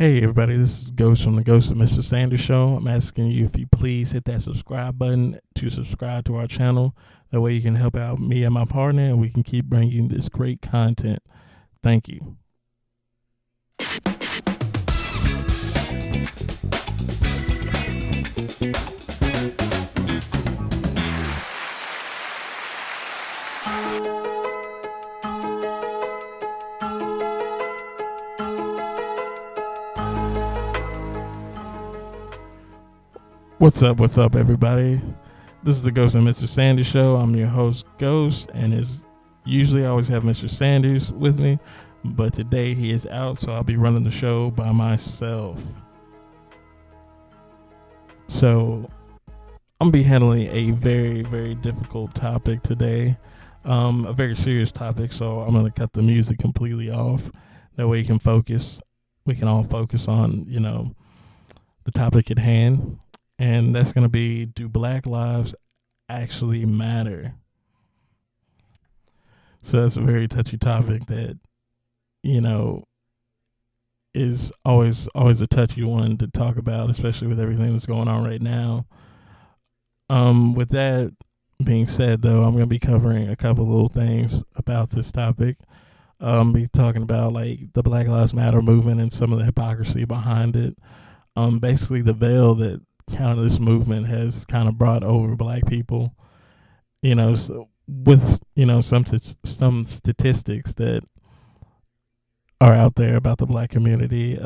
Hey everybody, this is Ghost from the Ghost of Mr. Sanders Show. I'm asking you if you please hit that subscribe button to subscribe to our channel. That way you can help out me and my partner and we can keep bringing this great content. Thank you. What's up, everybody? This is the Ghost and Mr. Sanders Show. I'm your host, Ghost, and as usually I always have Mr. Sanders with me, but today he is out, so I'll be running the show by myself. So I'm gonna be handling a very, very difficult topic today, a very serious topic. So I'm gonna cut the music completely off. That way you can focus. We can all focus on, the topic at hand. And that's going to be, do Black lives actually matter? So that's a very touchy topic that, is always a touchy one to talk about, especially with everything that's going on right now. With that being said, though, I'm going to be covering a couple little things about this topic. Be talking about like the Black Lives Matter movement and some of the hypocrisy behind it. Basically the veil that kind of this movement has kind of brought over Black people, so with some statistics that are out there about the Black community,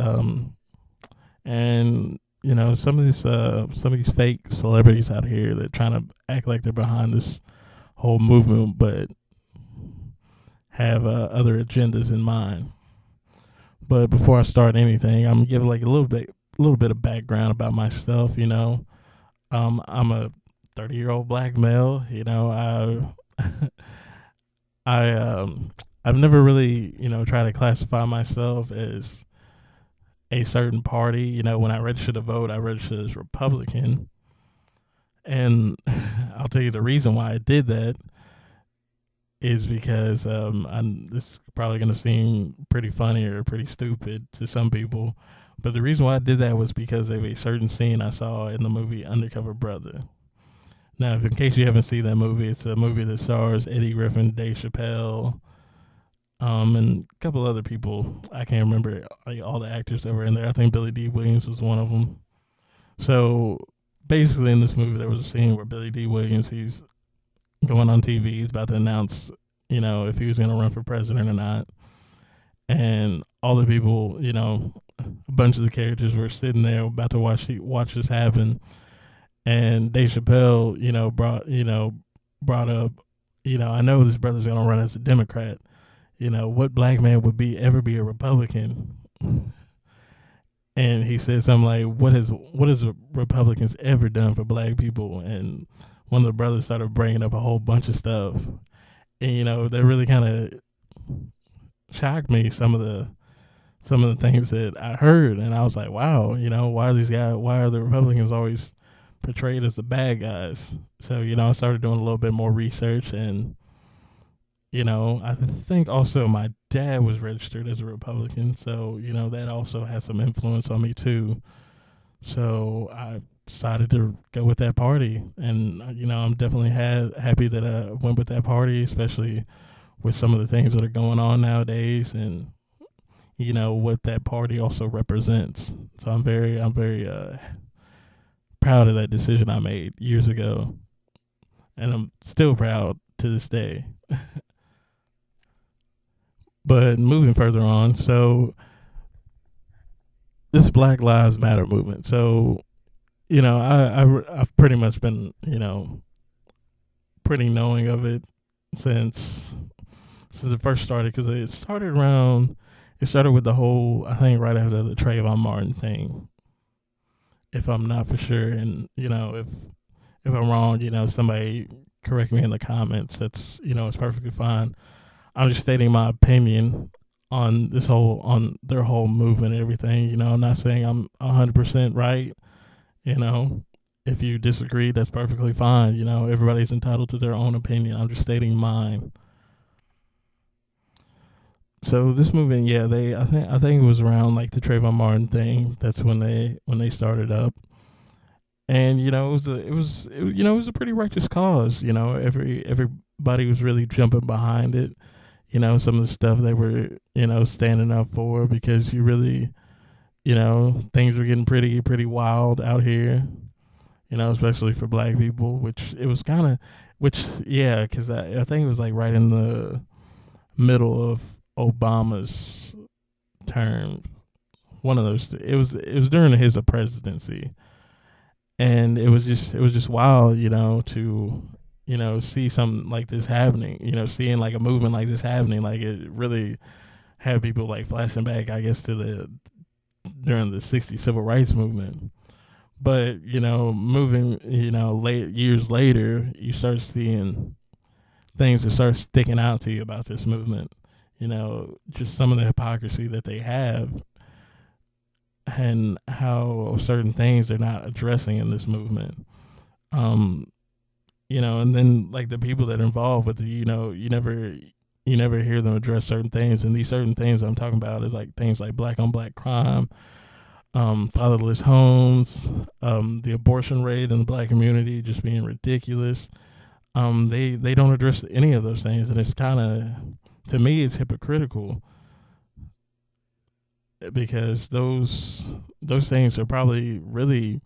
and some of these fake celebrities out here that trying to act like they're behind this whole movement, but have other agendas in mind. But before I start anything, I'm gonna give like a little bit of background about myself. I'm a 30-year-old Black male. I've never really tried to classify myself as a certain party. When I registered to vote, I registered as Republican, and I'll tell you the reason why I did that is because this is probably going to seem pretty funny or pretty stupid to some people. But the reason why I did that was because of a certain scene I saw in the movie Undercover Brother. Now, if in case you haven't seen that movie, it's a movie that stars Eddie Griffin, Dave Chappelle, and a couple other people. I can't remember all the actors that were in there. I think Billy Dee Williams was one of them. So basically, in this movie, there was a scene where Billy Dee Williams, he's going on TV, he's about to announce, if he was going to run for president or not, and all the people, a bunch of the characters were sitting there about to watch this happen, and Dave Chappelle, brought up, I know this brother's gonna run as a Democrat. What Black man would ever be a Republican? And he said something like, "What has Republicans ever done for Black people?" And one of the brothers started bringing up a whole bunch of stuff, and that really kind of shocked me. Some of the things that I heard, and I was like, wow, why are the Republicans always portrayed as the bad guys? So, I started doing a little bit more research, and, I think also my dad was registered as a Republican, so, that also has some influence on me too. So I decided to go with that party, and, I'm definitely happy that I went with that party, especially with some of the things that are going on nowadays, and what that party also represents. So I'm very proud of that decision I made years ago, and I'm still proud to this day. But moving further on, so this Black Lives Matter movement. So I've pretty much been pretty knowing of it since it first started, because it started with the whole, I think right after the Trayvon Martin thing, if I'm not for sure. And, if I'm wrong, somebody correct me in the comments. That's, it's perfectly fine. I'm just stating my opinion on their whole movement and everything. I'm not saying I'm 100% right. If you disagree, that's perfectly fine. Everybody's entitled to their own opinion. I'm just stating mine. So this movement, yeah, I think it was around like the Trayvon Martin thing. That's when they started up, and it was a pretty righteous cause. Everybody was really jumping behind it. Some of the stuff they were standing up for, because things were getting pretty wild out here. Especially for black people, which it was kind of, which yeah, because I think it was like right in the middle of Obama's term. One of those. It was during his presidency, and it was just wild, to see something like this happening. Seeing like a movement like this happening, like it really had people like flashing back, I guess, to the during the '60s civil rights movement. But moving, late years later, you start seeing things that start sticking out to you about this movement. Just some of the hypocrisy that they have, and how certain things they're not addressing in this movement. Um, and then like the people that are involved with it, you never hear them address certain things. And these certain things I'm talking about is like things like black on black crime, fatherless homes, the abortion rate in the black community just being ridiculous. They don't address any of those things, and it's kind of, to me, it's hypocritical, because those things are probably really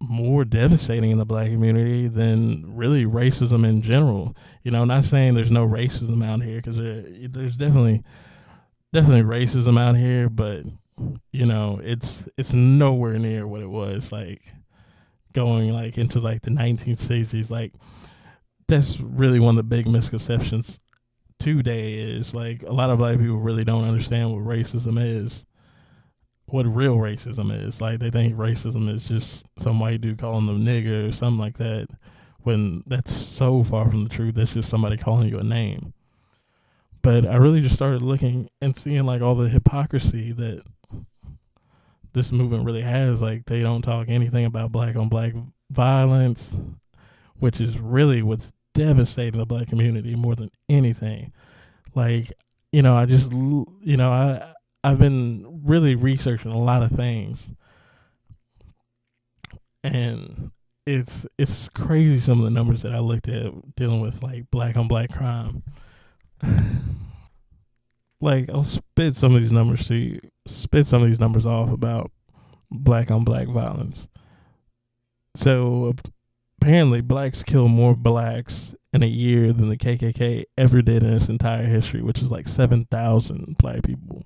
more devastating in the black community than really racism in general. Not saying there's no racism out here, because there's definitely racism out here, but it's nowhere near what it was like going like into like the 1960s. Like that's really one of the big misconceptions today, is like a lot of black people really don't understand what racism is, what real racism is. Like they think racism is just some white dude calling them nigger or something like that, when that's so far from the truth. That's just somebody calling you a name. But I really just started looking and seeing like all the hypocrisy that this movement really has. Like they don't talk anything about black on black violence, which is really what's devastating the black community more than anything. Like, I just, I've been really researching a lot of things, and it's crazy some of the numbers that I looked at dealing with like black on black crime. Like I'll spit some of these numbers off about black on black violence. So apparently blacks kill more blacks in a year than the KKK ever did in its entire history, which is like 7,000 black people.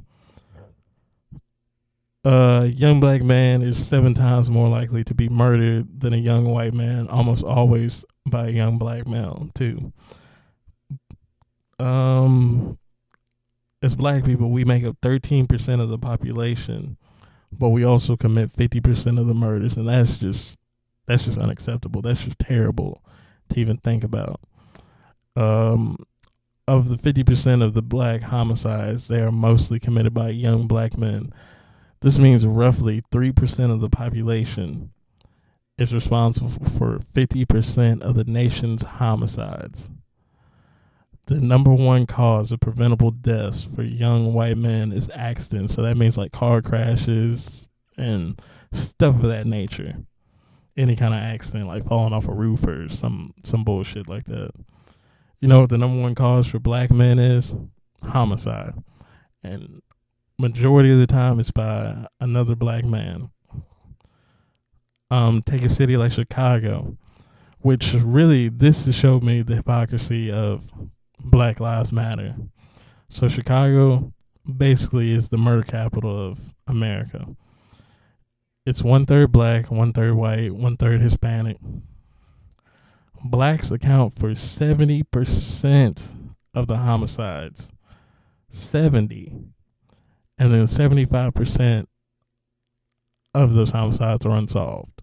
A young black man is 7 times more likely to be murdered than a young white man, almost always by a young black male too. Um, as black people, we make up 13% of the population, but we also commit 50% of the murders, and that's just unacceptable. That's just terrible to even think about. Um, of the 50% of the black homicides, they are mostly committed by young black men. This means roughly 3% of the population is responsible for 50% of the nation's homicides. The number one cause of preventable deaths for young white men is accidents. So that means like car crashes and stuff of that nature. Any kind of accident, like falling off a roof or some bullshit like that. You know what the number one cause for black men is? Homicide. And majority of the time it's by another black man. Take a city like Chicago, which really, this showed me the hypocrisy of Black Lives Matter. So Chicago basically is the murder capital of America. It's 1/3 black, 1/3 white, 1/3 Hispanic. Blacks account for 70% of the homicides. 70. And then 75% of those homicides are unsolved.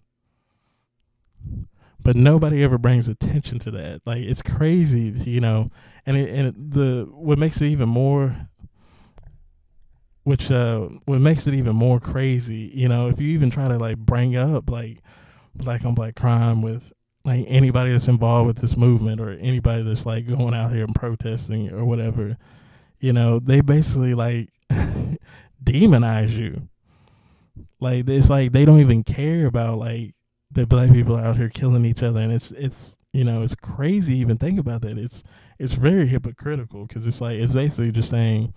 But nobody ever brings attention to that. Like, it's crazy, what makes it even more, what makes it even more crazy, if you even try to like bring up like black on black crime with like anybody that's involved with this movement, or anybody that's like going out here and protesting or whatever, They basically like demonize you. Like it's like they don't even care about like the black people out here killing each other, and it's crazy to even think about that. It's very hypocritical because it's basically just saying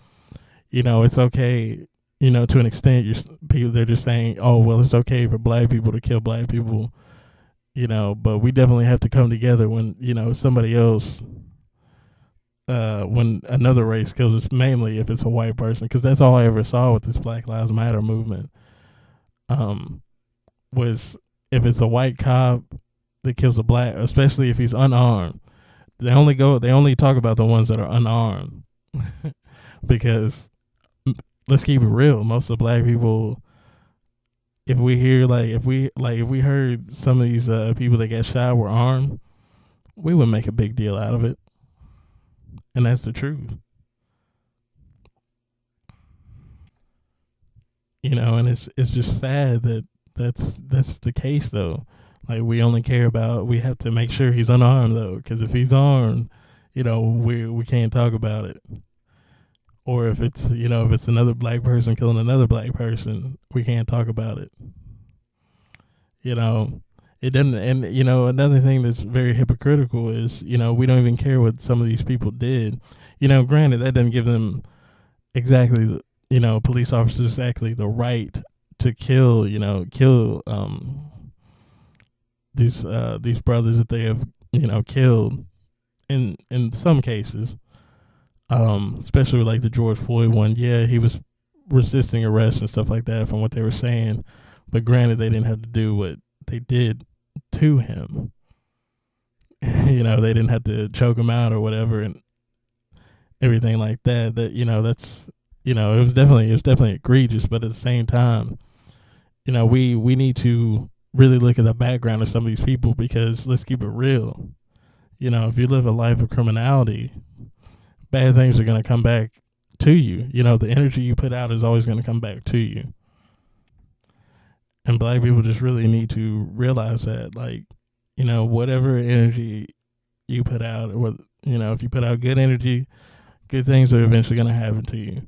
it's okay. To an extent, people they're just saying, oh well, it's okay for black people to kill black people. But we definitely have to come together when somebody else when another race kills us, mainly if it's a white person, because that's all I ever saw with this Black Lives Matter movement. Um, was if it's a white cop that kills a black, especially if he's unarmed, they only talk about the ones that are unarmed, because let's keep it real, most of the black people, if we heard some of these people that got shot were armed, we would make a big deal out of it, and that's the truth. And it's just sad that that's the case though. Like we only care about we have to make sure he's unarmed though, because if he's armed, we can't talk about it. Or if it's another black person killing another black person, we can't talk about it. You know, it doesn't. And another thing that's very hypocritical is we don't even care what some of these people did. Granted that doesn't give them exactly police officers exactly the right to kill these brothers that they have killed in some cases, especially with like the George Floyd one. Yeah, he was resisting arrest and stuff like that from what they were saying, but granted they didn't have to do what they did to him. They didn't have to choke him out or whatever and everything like that. That's it was definitely egregious, but at the same time, we need to really look at the background of some of these people, because let's keep it real. If you live a life of criminality, bad things are going to come back to you. The energy you put out is always going to come back to you. And black people just really need to realize that, like, whatever energy you put out, or if you put out good energy, good things are eventually going to happen to you.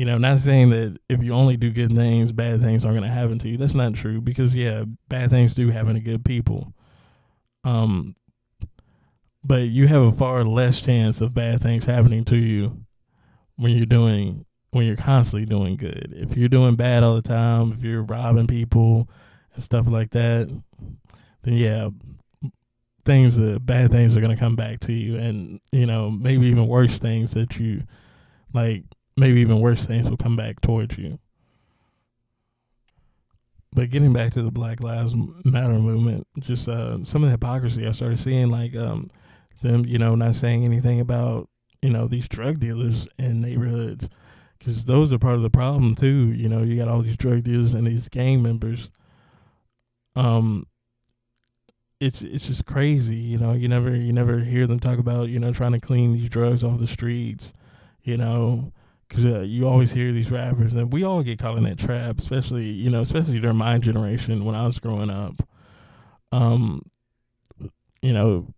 Not saying that if you only do good things, bad things aren't going to happen to you. That's not true, because yeah, bad things do happen to good people. Um, but you have a far less chance of bad things happening to you when you're constantly doing good. If you're doing bad all the time, if you're robbing people and stuff like that, then yeah, bad things are going to come back to you, and maybe even worse things that you like. Maybe even worse things will come back towards you. But getting back to the Black Lives Matter movement, just some of the hypocrisy I started seeing, like them, not saying anything about these drug dealers in neighborhoods, because those are part of the problem too. You got all these drug dealers and these gang members. Um, it's just crazy. You never hear them talk about trying to clean these drugs off the streets. Because you always hear these rappers, and we all get caught in that trap, especially during my generation when I was growing up. Um, you know,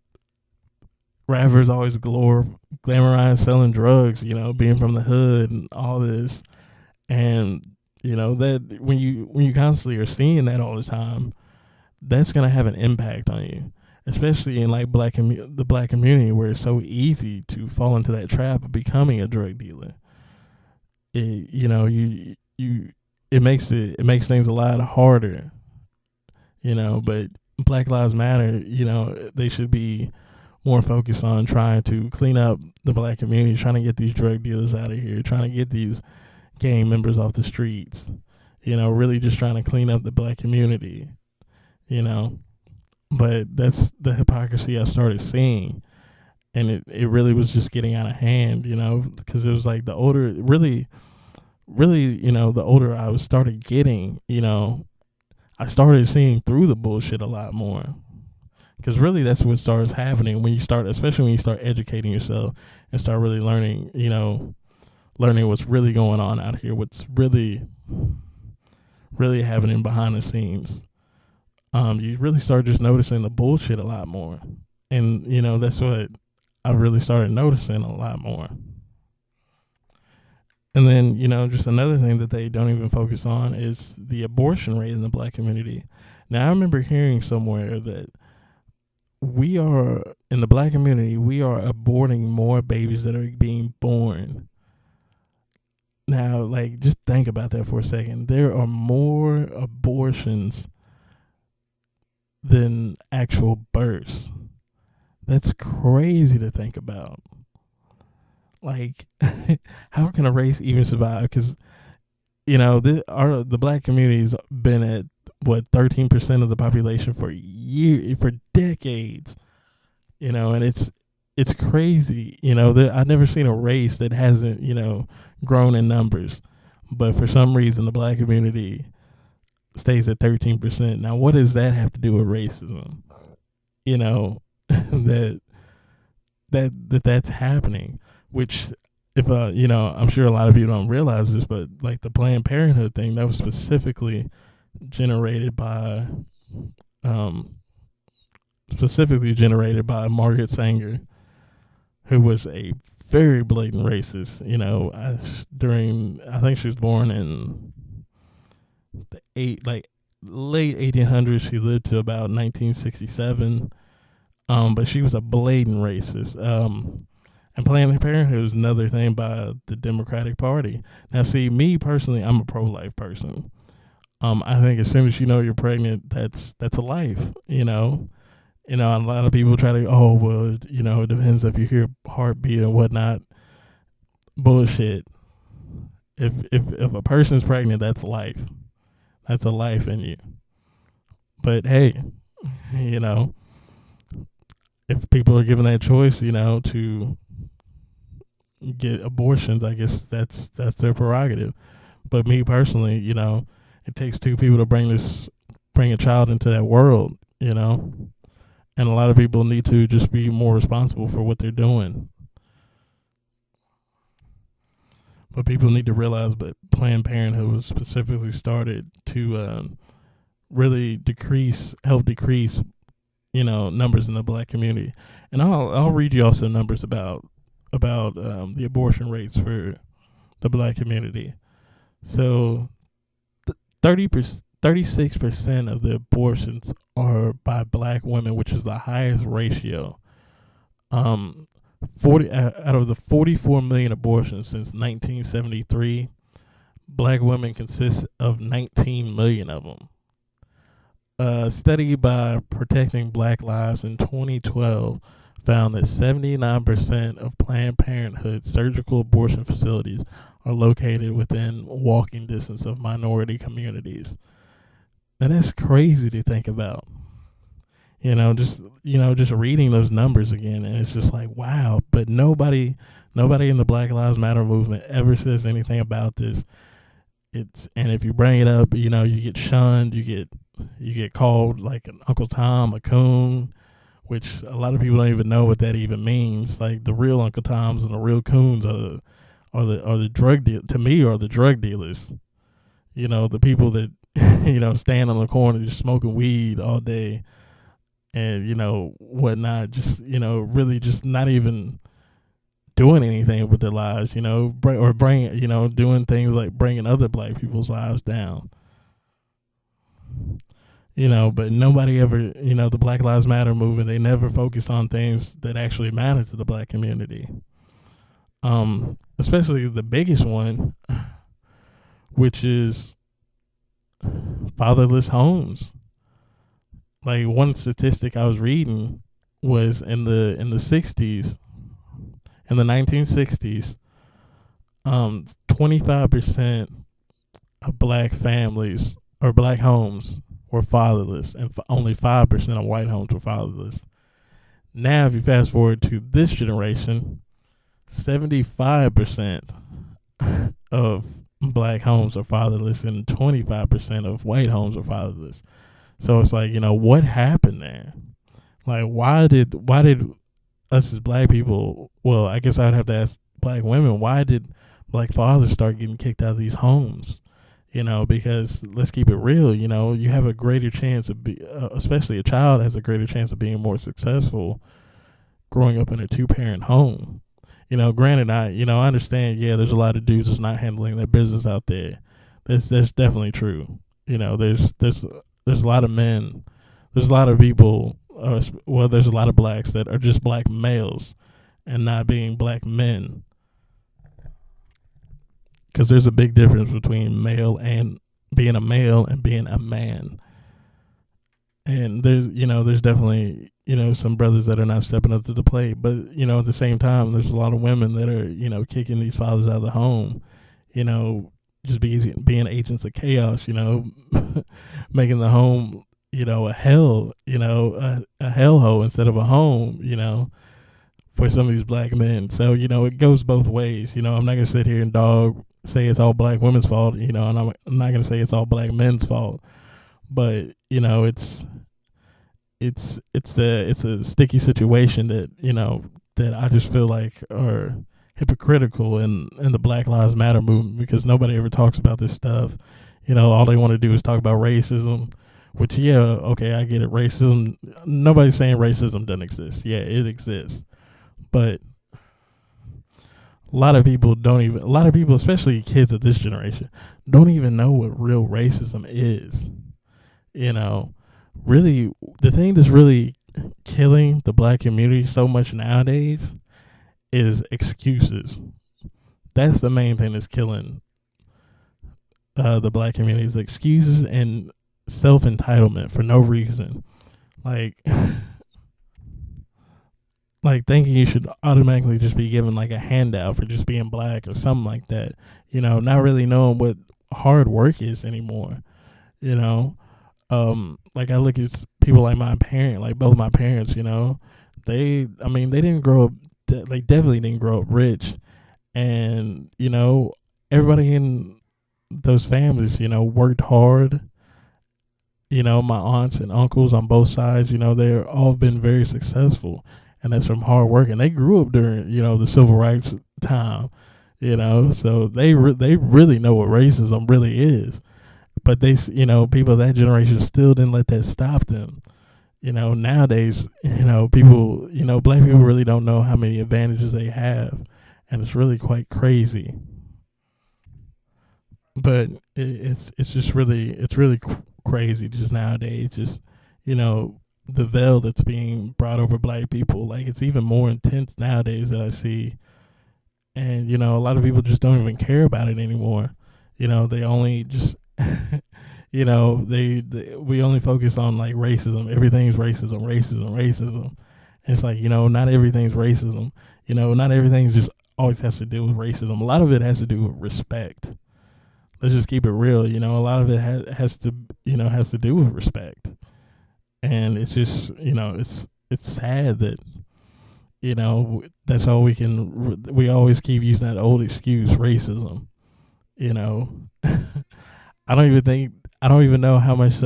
rappers always glamorize selling drugs, being from the hood and all this, and that when you constantly are seeing that all the time, that's gonna have an impact on you, especially in like the black community, where it's so easy to fall into that trap of becoming a drug dealer. You it makes things a lot harder, but Black Lives Matter, they should be more focused on trying to clean up the black community, trying to get these drug dealers out of here, trying to get these gang members off the streets, really just trying to clean up the black community, you know. But that's the hypocrisy I started seeing. And it really was just getting out of hand, because it was like the older, really, the older I was started getting, I started seeing through the bullshit a lot more. Because really, that's what starts happening when you start, especially when you start educating yourself and start really learning, learning what's really going on out here, what's really, really happening behind the scenes. You really start just noticing the bullshit a lot more. And, that's what I really started noticing a lot more. And then, just another thing that they don't even focus on is the abortion rate in the black community. Now, I remember hearing somewhere that we are, in the black community, we are aborting more babies that are being born. Now, like, just think about that for a second. There are more abortions than actual births. That's crazy to think about. Like, how can a race even survive? Because the black community's been at what 13% of the population for for decades. And it's crazy. I've never seen a race that hasn't grown in numbers, but for some reason the black community stays at 13%. Now, what does that have to do with racism? that that's happening, which if I'm sure a lot of you don't realize this, but like the Planned Parenthood thing, that was generated by um specifically generated by Margaret Sanger, who was a very blatant racist. I think she was born in the late 1800s. She lived to about 1967. But she was a blatant racist. And Planned Parenthood is another thing by the Democratic Party. Now, see, me personally, I'm a pro-life person. I think as soon as you know you're pregnant, that's a life. A lot of people try to, oh well, it depends if you hear heartbeat and whatnot. Bullshit. If a person's pregnant, that's life. That's a life in you. But hey, if people are given that choice, to get abortions, I guess that's their prerogative. But me personally, it takes two people to bring a child into that world, and a lot of people need to just be more responsible for what they're doing. But people need to realize that Planned Parenthood was specifically started to really help decrease numbers in the black community. And I'll read you also numbers about the abortion rates for the black community. So 36% of the abortions are by black women, which is the highest ratio. 40 out of the 44 million abortions since 1973, black women consist of 19 million of them. A study by Protecting Black Lives in 2012 found that 79% of Planned Parenthood surgical abortion facilities are located within walking distance of minority communities. Now that's crazy to think about. Just reading those numbers again, and it's just like, wow. But nobody in the Black Lives Matter movement ever says anything about this. And if you bring it up, you get shunned, you get called like an Uncle Tom, a coon, which a lot of people don't even know what that even means. Like the real Uncle Toms and the real coons are the drug to me are the drug dealers. The people that stand on the corner just smoking weed all day and whatnot, just really just not even doing anything with their lives, doing things like bringing other black people's lives down. But nobody ever, the Black Lives Matter movement, they never focus on things that actually matter to the black community. Especially the biggest one, which is fatherless homes. Like one statistic I was reading was in the 60s, in the 1960s, 25% of black families or black homes were fatherless, and only 5% of white homes were fatherless. Now, if you fast forward to this generation, 75% of black homes are fatherless, and 25% of white homes are fatherless. So it's like, what happened there? Like, why did us as black people? Well, I guess I'd have to ask black women, why did black fathers start getting kicked out of these homes? Because let's keep it real, you have a greater chance of especially a child has a greater chance of being more successful growing up in a two-parent home. Granted, I understand. Yeah, there's a lot of dudes that's not handling their business out there. That's definitely true. There's a lot of men. There's a lot of people. Well, there's a lot of blacks that are just black males and not being black men. Because there's a big difference between male and being a male and being a man. And there's definitely, some brothers that are not stepping up to the plate. But, at the same time, there's a lot of women that are, kicking these fathers out of the home, just being agents of chaos, making the home, a hell, a hellhole instead of a home, for some of these black men. So, it goes both ways. I'm not going to sit here and say it's all black women's fault, and I'm not going to say it's all black men's fault. But, it's a sticky situation that, that I just feel like are hypocritical in the Black Lives Matter movement, because nobody ever talks about this stuff. All they want to do is talk about racism, which, yeah, okay, I get it. Racism, nobody's saying racism doesn't exist. Yeah, it exists. But a lot of people, especially kids of this generation, don't even know what real racism is. Really, the thing that's really killing the black community so much nowadays is excuses. That's the main thing that's killing the black community, is excuses and self-entitlement for no reason. Like, like thinking you should automatically just be given like a handout for just being black or something like that. Not really knowing what hard work is anymore. Like I look at people like my parent, like both my parents. They didn't grow up. They definitely didn't grow up rich, and everybody in those families, worked hard. My aunts and uncles on both sides, they're all been very successful, and that's from hard work. And they grew up during, the civil rights time, so they really know what racism really is. But they, people of that generation still didn't let that stop them. Nowadays, people, black people really don't know how many advantages they have, and it's really quite crazy. But it's just really, crazy just nowadays. Just, the veil that's being brought over black people, like it's even more intense nowadays that I see. And, a lot of people just don't even care about it anymore. They only just, we only focus on like racism. Everything's racism. And it's like, not everything's racism. Not everything's just always has to do with racism. A lot of it has to do with respect. Let's just keep it real. A lot of it has to do with respect. And it's just, it's sad that, that's all we always keep using that old excuse, racism. I don't even know how much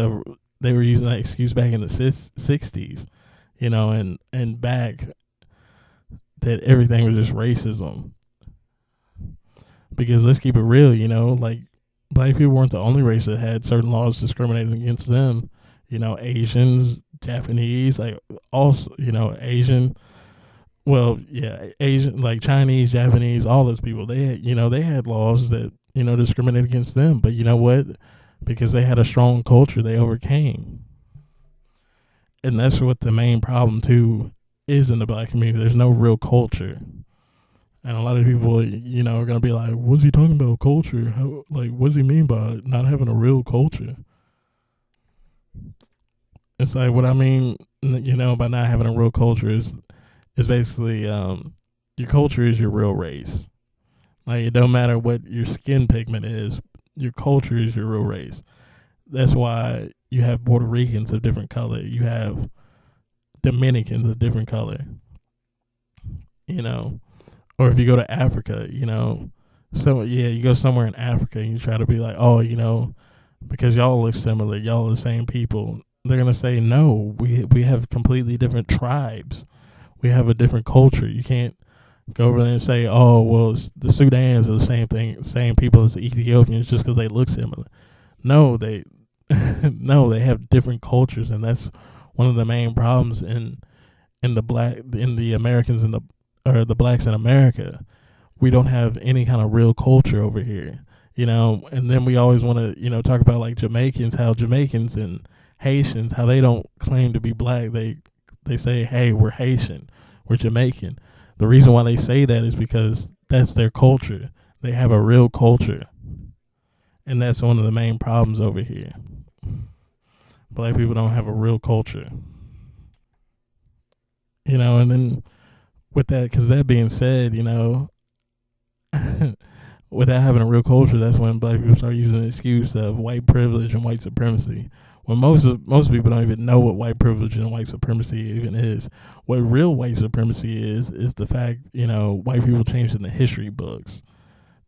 they were using that excuse back in the 60s, and back that everything was just racism. Because let's keep it real, like black people weren't the only race that had certain laws discriminating against them. Asians, Japanese, like also, Asian. Well, yeah, Asian, like Chinese, Japanese, all those people, they had laws that, discriminate against them. But you know what? Because they had a strong culture, they overcame. And that's what the main problem, too, is in the black community. There's no real culture. And a lot of people, are going to be like, what's he talking about, culture? What does he mean by not having a real culture? It's like, what I mean, by not having a real culture is basically your culture is your real race. Like, it don't matter what your skin pigment is, your culture is your real race. That's why you have Puerto Ricans of different color. You have Dominicans of different color. Or if you go to Africa, so yeah, you go somewhere in Africa and you try to be like, oh, because y'all look similar, y'all are the same people. They're gonna say, no, we have completely different tribes. We have a different culture. You can't go over there and say, oh, well, the Sudans are the same people as the Ethiopians just because they look similar. No, they have different cultures, and that's one of the main problems in the Americans or the blacks in America, we don't have any kind of real culture over here, and then we always want to, talk about like Jamaicans, how Jamaicans and Haitians, how they don't claim to be black. They say, hey, we're Haitian, we're Jamaican. The reason why they say that is because that's their culture. They have a real culture. And that's one of the main problems over here. Black people don't have a real culture. And then with that, because that being said, without having a real culture, that's when black people start using the excuse of white privilege and white supremacy. When most people don't even know what white privilege and white supremacy even is. What real white supremacy is the fact, white people changed in the history books.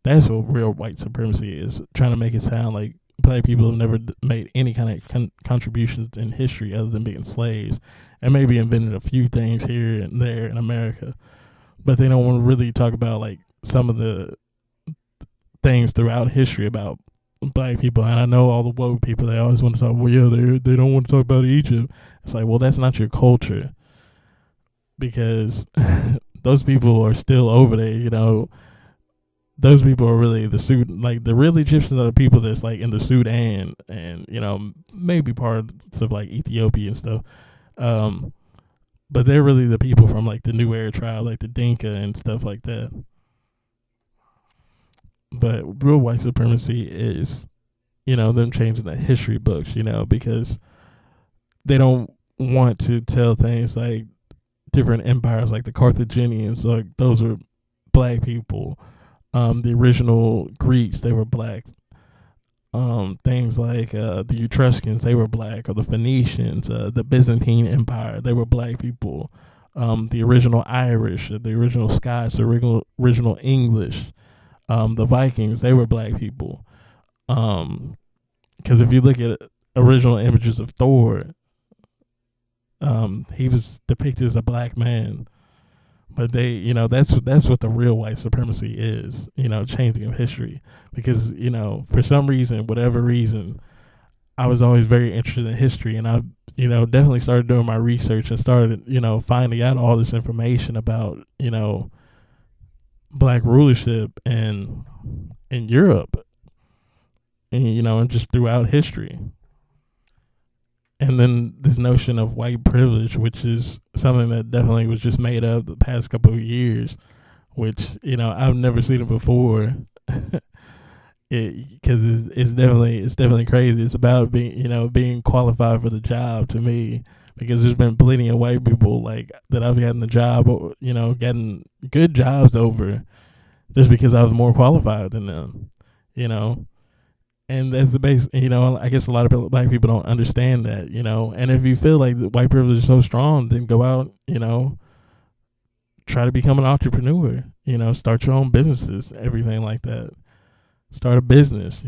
That's what real white supremacy is, trying to make it sound like black people have never made any kind of contributions in history other than being slaves, and maybe invented a few things here and there in America. But they don't want to really talk about like some of the things throughout history about black people. And I know all the woke people, they always want to talk, well, yeah, they don't want to talk about Egypt. It's like, well, that's not your culture, because those people are still over there, Those people are really the real Egyptians are the people that's like in the Sudan and, maybe parts of like Ethiopia and stuff. But they're really the people from like the New Era tribe, like the Dinka and stuff like that. But real white supremacy is, them changing the history books, because they don't want to tell things like different empires, like the Carthaginians, like those were black people. The original Greeks, they were black. Things like the Etruscans, they were black, or the Phoenicians, the Byzantine Empire, they were black people. The original Irish, the original Scots, the original English, the Vikings, they were black people. Because if you look at original images of Thor, he was depicted as a black man. But they, that's what the real white supremacy is, changing of history. Because, for some reason, whatever reason, I was always very interested in history. And I, definitely started doing my research and started, finding out all this information about, black rulership in Europe. And, and just throughout history. And then this notion of white privilege, which is something that definitely was just made up the past couple of years, which, I've never seen it before. Because it's definitely crazy. It's about being qualified for the job to me, because there's been plenty of white people like that I've gotten the job, getting good jobs over just because I was more qualified than them, And that's the base, I guess a lot of black people don't understand that, And if you feel like the white privilege is so strong, then go out, try to become an entrepreneur, start your own businesses, everything like that. Start a business,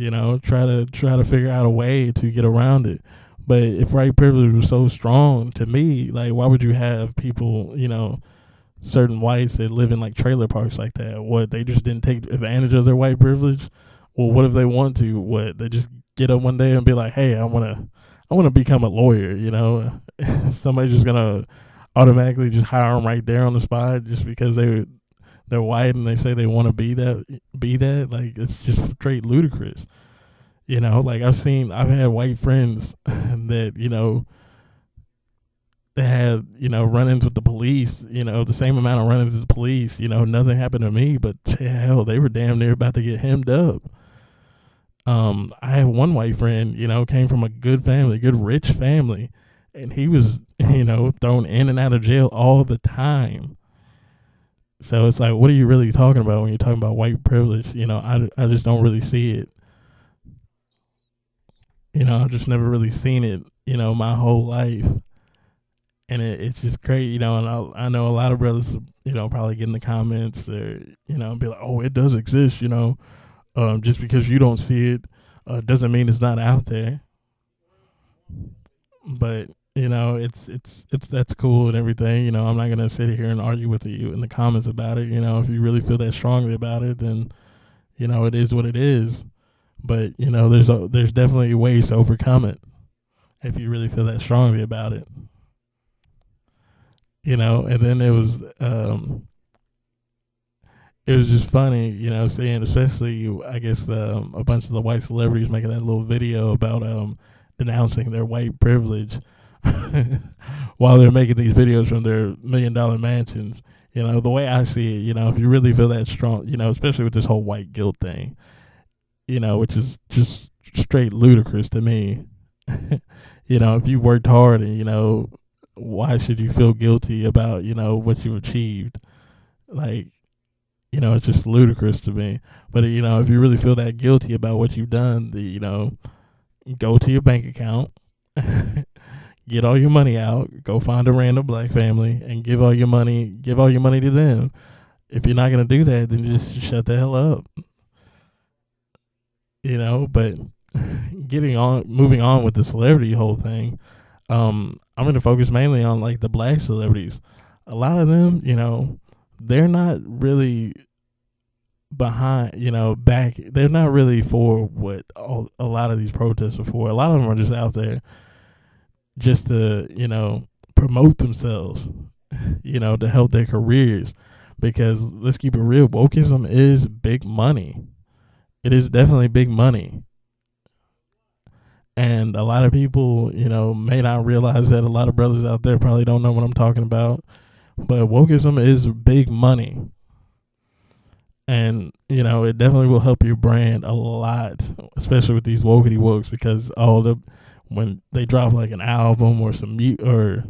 try to figure out a way to get around it. But if white privilege was so strong, to me, like, why would you have people, certain whites that live in like trailer parks like that? What, they just didn't take advantage of their white privilege? Well, what if they want to? What, they just get up one day and be like, hey, I want to become a lawyer, Somebody's just going to automatically just hire them right there on the spot just because they're white and they say they want to be that. Like, it's just straight ludicrous. Like I've had white friends that, they had, run-ins with the police, the same amount of run-ins as the police, nothing happened to me, but hell, they were damn near about to get hemmed up. I had one white friend, came from a good family, good rich family, and he was, thrown in and out of jail all the time. So it's like, what are you really talking about when you're talking about white privilege? I just don't really see it. I've just never really seen it, my whole life. And it's just great, and I know a lot of brothers, probably get in the comments or, be like, oh, it does exist, just because you don't see it doesn't mean it's not out there. But, it's that's cool and everything. I'm not going to sit here and argue with you in the comments about it. If you really feel that strongly about it, then, it is what it is. But, there's definitely ways to overcome it if you really feel that strongly about it. And then it was, it was just funny, seeing especially I guess a bunch of the white celebrities making that little video about denouncing their white privilege while they're making these videos from their $1 million mansions. The way I see it, if you really feel that strong, especially with this whole white guilt thing, which is just straight ludicrous to me. If you worked hard and, why should you feel guilty about, what you've achieved? Like, it's just ludicrous to me. But, if you really feel that guilty about what you've done, go to your bank account, get all your money out, go find a random black family and give all your money to them. If you're not going to do that, then just shut the hell up. But moving on with the celebrity whole thing, I'm going to focus mainly on like the black celebrities. A lot of them, they're not really behind, back. They're not really for what a lot of these protests are for. A lot of them are just out there just to, promote themselves, to help their careers. Because let's keep it real, wokeism is big money. It is definitely big money. And a lot of people, may not realize that. A lot of brothers out there probably don't know what I'm talking about. But wokeism is big money. And, it definitely will help your brand a lot, especially with these wokey wokes, because when they drop like an album or or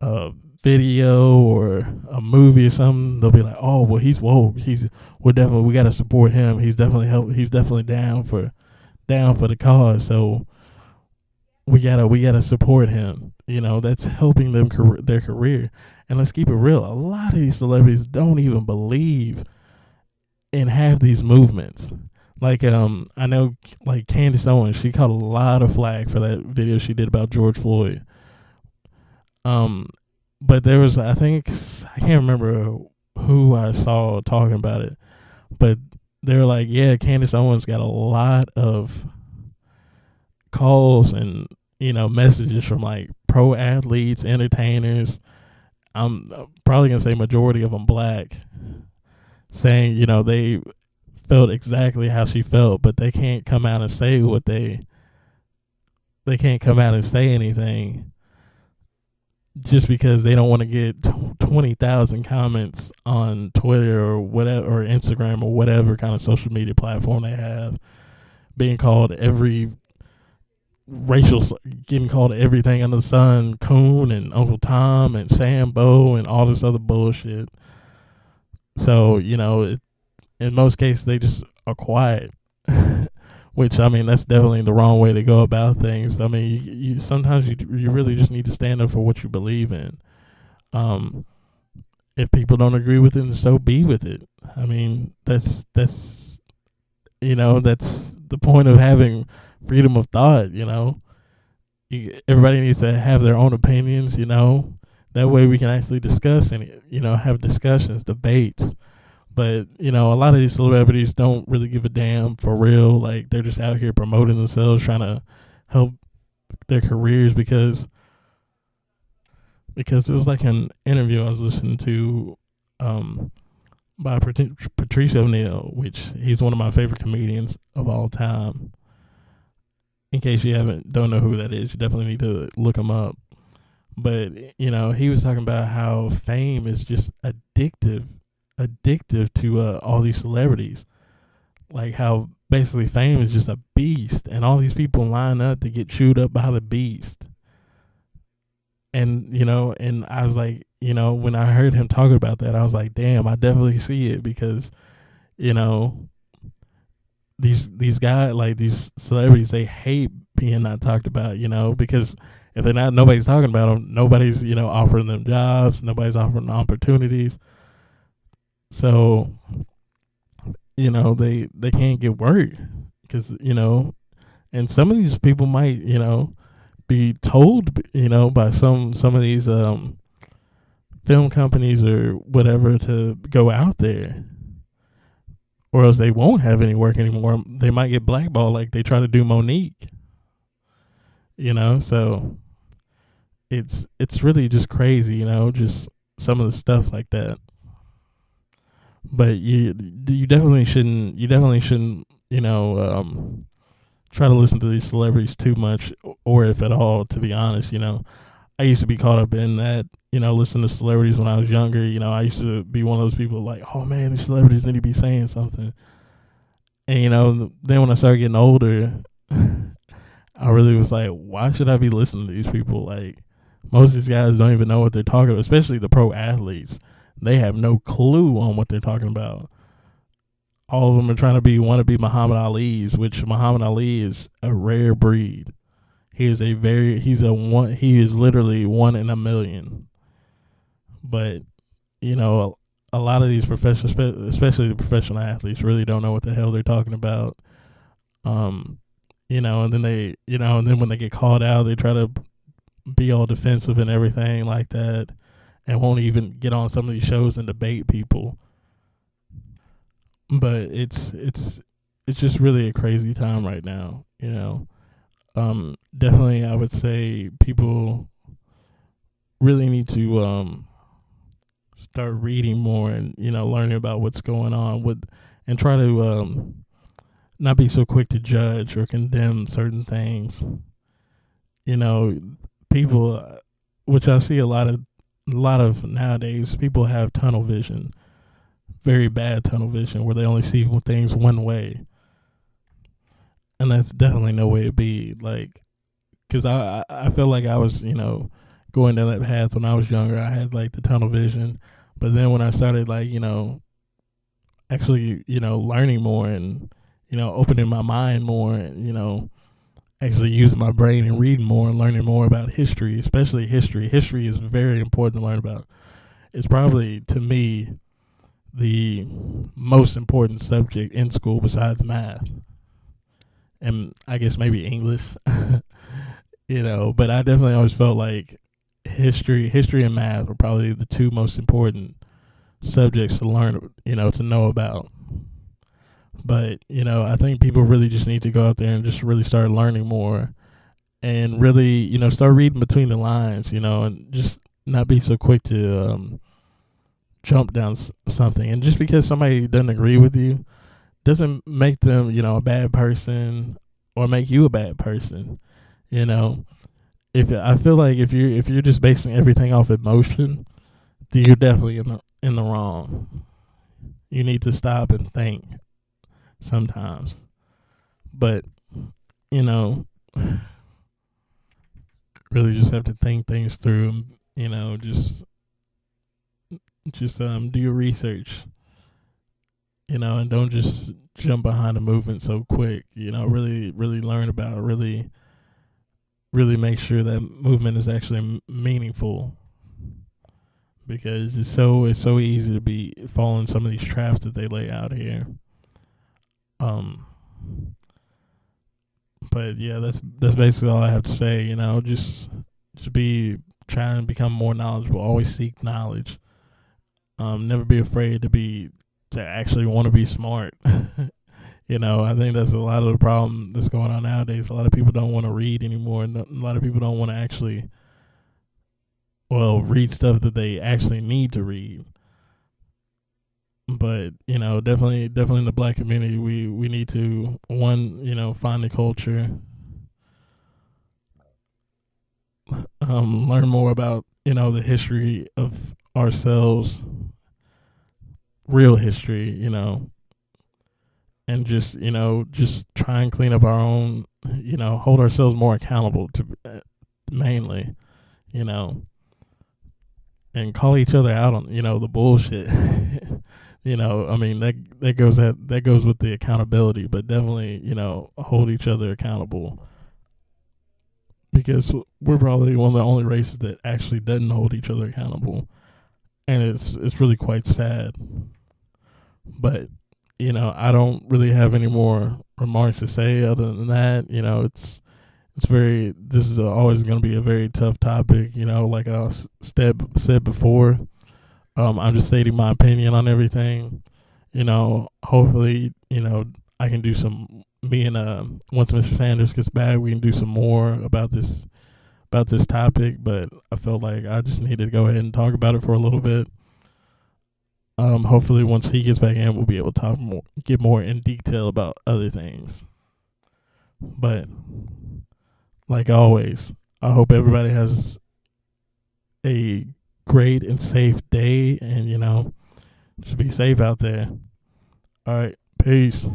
a video or a movie or something, they'll be like, "Oh, well, he's woke. We got to support him. He's definitely down for the cause. So we gotta support him." That's helping them their career. And let's keep it real. A lot of these celebrities don't even believe in half these movements. Like I know like Candace Owens, she caught a lot of flack for that video she did about George Floyd. But there was, I can't remember who I saw talking about it, but they were like, yeah, Candace Owens got a lot of calls and, messages from like pro athletes, entertainers. I'm probably going to say majority of them black, saying, they felt exactly how she felt, but they can't come out and say they can't come out and say anything just because they don't want to get 20,000 comments on Twitter or whatever, or Instagram or whatever kind of social media platform they have, being called getting called everything under the sun, Coon and Uncle Tom and Sambo and all this other bullshit. So, in most cases they just are quiet. Which, that's definitely the wrong way to go about things. You sometimes you really just need to stand up for what you believe in. If people don't agree with it, then so be with it. That's that's the point of having freedom of thought. Everybody needs to have their own opinions. That way we can actually discuss and have discussions, debates. But, a lot of these celebrities don't really give a damn for real. Like, they're just out here promoting themselves, trying to help their careers because it was like an interview I was listening to by Patrice O'Neal, which he's one of my favorite comedians of all time. In case you don't know who that is, you definitely need to look him up. But, he was talking about how fame is just addictive to all these celebrities. Like how basically fame is just a beast and all these people line up to get chewed up by the beast. And and I was like, when I heard him talking about that, I was like, damn, I definitely see it. Because these guys, like these celebrities, they hate being not talked about, because if nobody's talking about them, nobody's offering them jobs, nobody's offering them opportunities. So, they can't get work because, and some of these people might, be told, by some of these film companies or whatever to go out there, or else they won't have any work anymore. They might get blackballed like they try to do Monique, so it's really just crazy, just some of the stuff like that. But you definitely shouldn't. You definitely shouldn't. Try to listen to these celebrities too much, or if at all. To be honest, I used to be caught up in that. Listen to celebrities when I was younger. I used to be one of those people like, oh man, these celebrities need to be saying something. And then when I started getting older, I really was like, why should I be listening to these people? Like, most of these guys don't even know what they're talking about, especially the pro athletes. They have no clue on what they're talking about. All of them are trying to want to be Muhammad Ali's, which Muhammad Ali is a rare breed. He is literally one in a million. But, you know, a lot of these professional, especially the professional athletes, really don't know what the hell they're talking about. Um, and then and then when they get called out, they try to be all defensive and everything like that, and won't even get on some of these shows and debate people. But it's just really a crazy time right now. Definitely, I would say people really need to start reading more and learning about what's going on and try to not be so quick to judge or condemn certain things. You know, people, which I see a lot of nowadays, people have tunnel vision, very bad tunnel vision, where they only see things one way, and that's definitely no way to be. Like, because I feel like I was going down that path when I was younger. I had like the tunnel vision, but then when I started like actually learning more and opening my mind more and actually using my brain and reading more and learning more about history, especially history. History is very important to learn about. It's probably, to me, the most important subject in school besides math. And I guess maybe English. But I definitely always felt like history and math were probably the two most important subjects to learn, to know about. But, I think people really just need to go out there and just really start learning more and really, start reading between the lines, and just not be so quick to jump down something. And just because somebody doesn't agree with you doesn't make them, a bad person or make you a bad person. If I feel like if you're just basing everything off emotion, then you're definitely in the wrong. You need to stop and think sometimes. But, you know, really just have to think things through, just do your research, and don't just jump behind a movement so quick. Really really learn about it, really make sure that movement is actually meaningful, because it's so easy to be falling some of these traps that they lay out here. Um but yeah, that's basically all I have to say. Just be trying to become more knowledgeable, always seek knowledge. Never be afraid to actually want to be smart. I think that's a lot of the problem that's going on nowadays. A lot of people don't want to read anymore, and a lot of people don't want to actually, read stuff that they actually need to read. But definitely in the black community, we need to, one, find the culture, learn more about the history of ourselves, real history, and just try and clean up our own, hold ourselves more accountable to, mainly, you know, and call each other out on the bullshit. I mean that goes with the accountability, but definitely hold each other accountable, because we're probably one of the only races that actually doesn't hold each other accountable, and it's really quite sad. But I don't really have any more remarks to say other than that. This is always going to be a very tough topic. Like I said before, I'm just stating my opinion on everything. Hopefully, I can do some. Me and once Mr. Sanders gets back, we can do some more about this topic. But I felt like I just needed to go ahead and talk about it for a little bit. Hopefully, once he gets back in, we'll be able to get more in detail about other things. But like always, I hope everybody has a great and safe day, and just be safe out there. All right, peace.